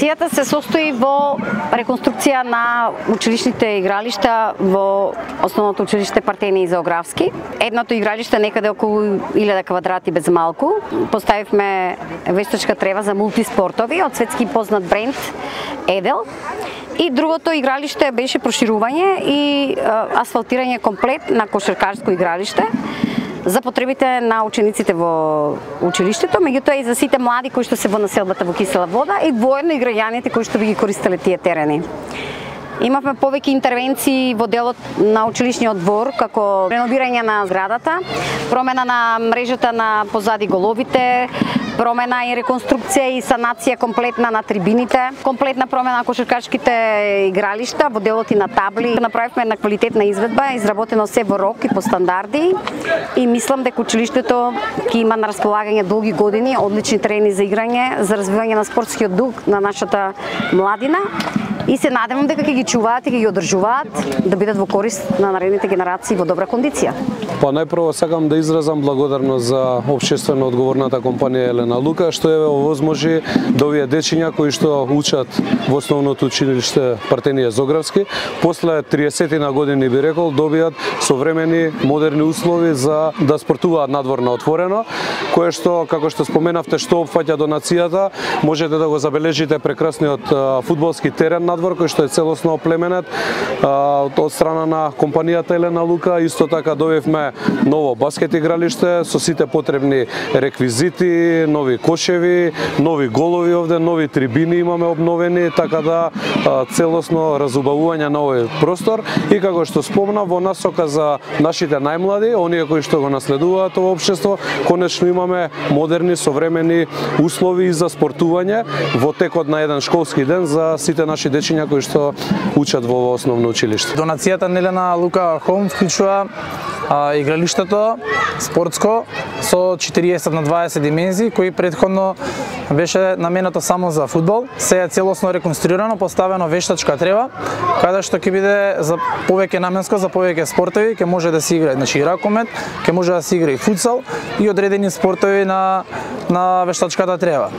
Донацијата се состои во реконструкција на училишните игралишта во основното училиште Партенија Зоографски. Едното игралиште некаде околу 1000 квадрати без малку. Поставивме вештачка трева за мултиспортови од светски познат бренд Едел. И другото игралиште беше проширување и асфалтирање комплет на кошаркарско игралиште за потребите на учениците во училиштето, меѓутоа и за сите млади кои што се во населбата во Кисела Вода и воедно и граѓаните кои што би ги користеле тие терени. Имавме повеќе интервенции во делот на училишниот двор, како реновирање на зградата, промена на мрежата на позади головите, промена и реконструкција и санација комплетна на трибините, комплетна промена на кошаркашките игралишта во делот и на табли. Направивме една квалитетна изведба, изработено се во рок и по стандарди и мислам дека училиштето ќе има на располагање долги години одлични терени за играње, за развивање на спортскиот дух на нашата младина. И се надевам дека ќе ги чуваат и ќе ги одржуваат да бидат во корист на наредните генерации во добра кондиција. Па најпрво сакам да изразам благодарност за општествено одговорната компанија Елена Лука што е овозможи да овие дечиња кои што учат во основното училиште Партенија Зоографски после 30 години би рекол добијат современи модерни услови за да спортуваат надвор на отворено, кое што како што споменавте што опфаќа донацијата, можете да го забележите прекрасниот фудбалски терен надвор кој што е целосно оплеменет од страна на компанијата Елена Лука. Исто така добивме ново баскет игралиште со сите потребни реквизити, нови кошеви, нови голови овде, нови трибини имаме обновени, така да целосно разубавување на овој простор и како што спомнав во насока за нашите најмлади, оние кои што го наследуваат ова општество, конечно имаме модерни современи услови за спортување во текот на еден школски ден за сите наши дечиња кои што учат во основно училиште. Донацијата на Елена Лука Хом вклучува игралиштето спортско со 40 на 20 димензии, кои претходно беше наменето само за фудбал. Се е целосно реконструирано, поставено вештачка трева, каде што ќе биде за повеќе наменско, за повеќе спортови, ќе може да се игра, значи ракомет, ќе може да се игра и футсал и одредени спортови на вештачката трева.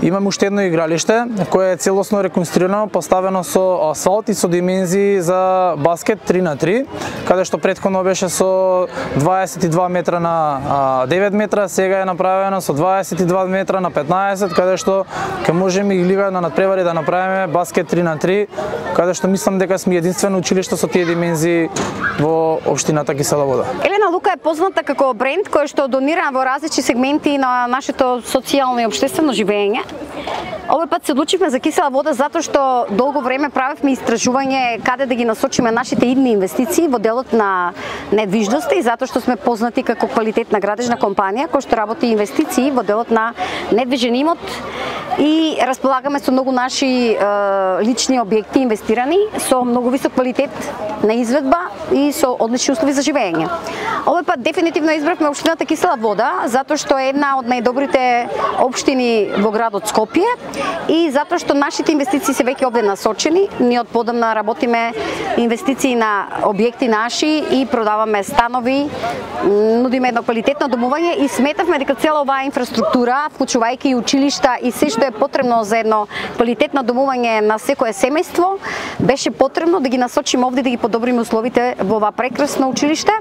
Имаме уште едно игралиште кое е целосно реконструирано, поставено со асфалт и со димензии за баскет 3 на 3, каде што претходно беше со 22 метра на 9 метра, сега е направено со 22 метра на 15, каде што ќе можеме и лига на надпревари да направиме баскет 3 на 3, каде што мислам дека сме единствено училиште со тие димензии во општината Кисела Вода. Елена Лука е позната како бренд кој што донира во различни сегменти на нашето социјално и општествено живење. Овој пат се одлучивме за Кисела Вода затоа што долго време правевме истражување каде да ги насочиме нашите идни инвестиции во делот на недвижности и затоа што сме познати како квалитетна градежна компанија која што работи инвестиции во делот на недвижен имот и располагаме со многу наши лични објекти инвестирани со многу висок квалитет на изведба и со одлични услови за живење. Овој пат дефинитивно избравме општината Кисела Вода затоа што е една од најдобрите општини во градот Скопје и затоа што нашите инвестиции се веќе овде насочени. Ние од подамна работиме инвестиции на објекти наши и продаваме станови, нудиме едно квалитетно домување и сметавме дека цела оваа инфраструктура, вклучувајќи и училишта и се што е потребно за едно квалитетно домување на секое семејство, беше потребно да ги насочиме овде да ги подобриме условите во ова прекрасно училиште.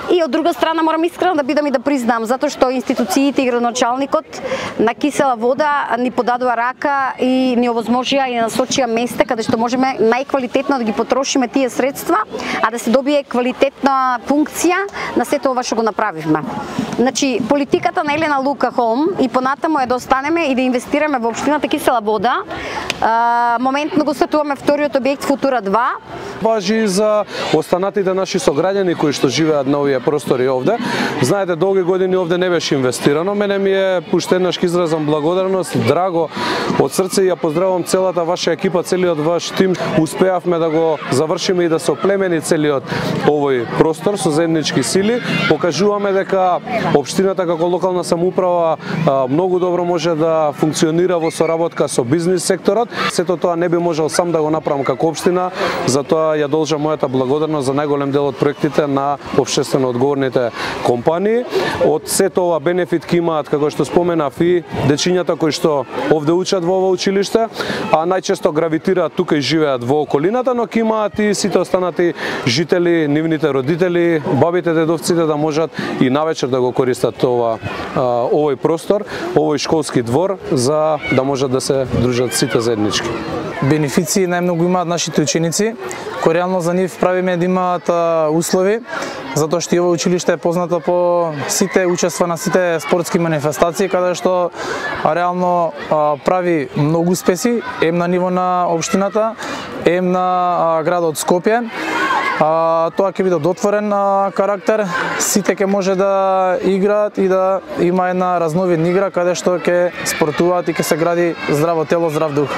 И од друга страна морам искрено да бидам и да признам затоа што институциите и градоначалникот на Кисела Вода ни подадува рака и ни овозможија и насочија места каде што можеме најквалитетно да ги потрошиме тие средства, а да се добие квалитетна функција на сето ова што го направивме. Значи, политиката на Елена Лука Холм и понатаму е да останеме и да инвестираме во општината Кисела Вода. Моментно го стартуваме вториот објект Футура 2. Важи за останатите наши сограѓани кои што живеат на овие простори овде. Знаете, долги години овде не беше инвестирано. Мене ми е уште еднаш изразам благодарност, драго од срце и ја поздравувам целата ваша екипа, целиот ваш тим. Успеавме да го завршиме и да се оплемени целиот овој простор со заеднички сили. Покажуваме дека Општината како локална самоуправа многу добро може да функционира во соработка со бизнис секторот. Сето тоа не би можел сам да го направам како општина, затоа ја должам мојата благодарност за најголем дел од проектите на општествено одговорните компании. Од сето ова бенефит ки имаат, како што споменав, и дечињата кои што овде учат во ова училиште, а најчесто гравитираат тука и живеат во околината, но ки имаат и сите останати жители, нивните родители, бабите, дедовците да можат и навечер да го користат овој простор, овој школски двор, за да можат да се дружат сите заеднички. Бенефиции најмногу имаат нашите ученици, кои реално за нив правиме да имаат услови, затоа што и ова училиште е познато по сите учества на сите спортски манифестации, каде што реално прави многу успеси, ем на ниво на општината, ем на градот Скопје. Тоа ќе биде отворен карактер, сите ќе може да играат и да има една разновидна игра каде што ќе спортуваат и ќе се гради здраво тело, здрав дух.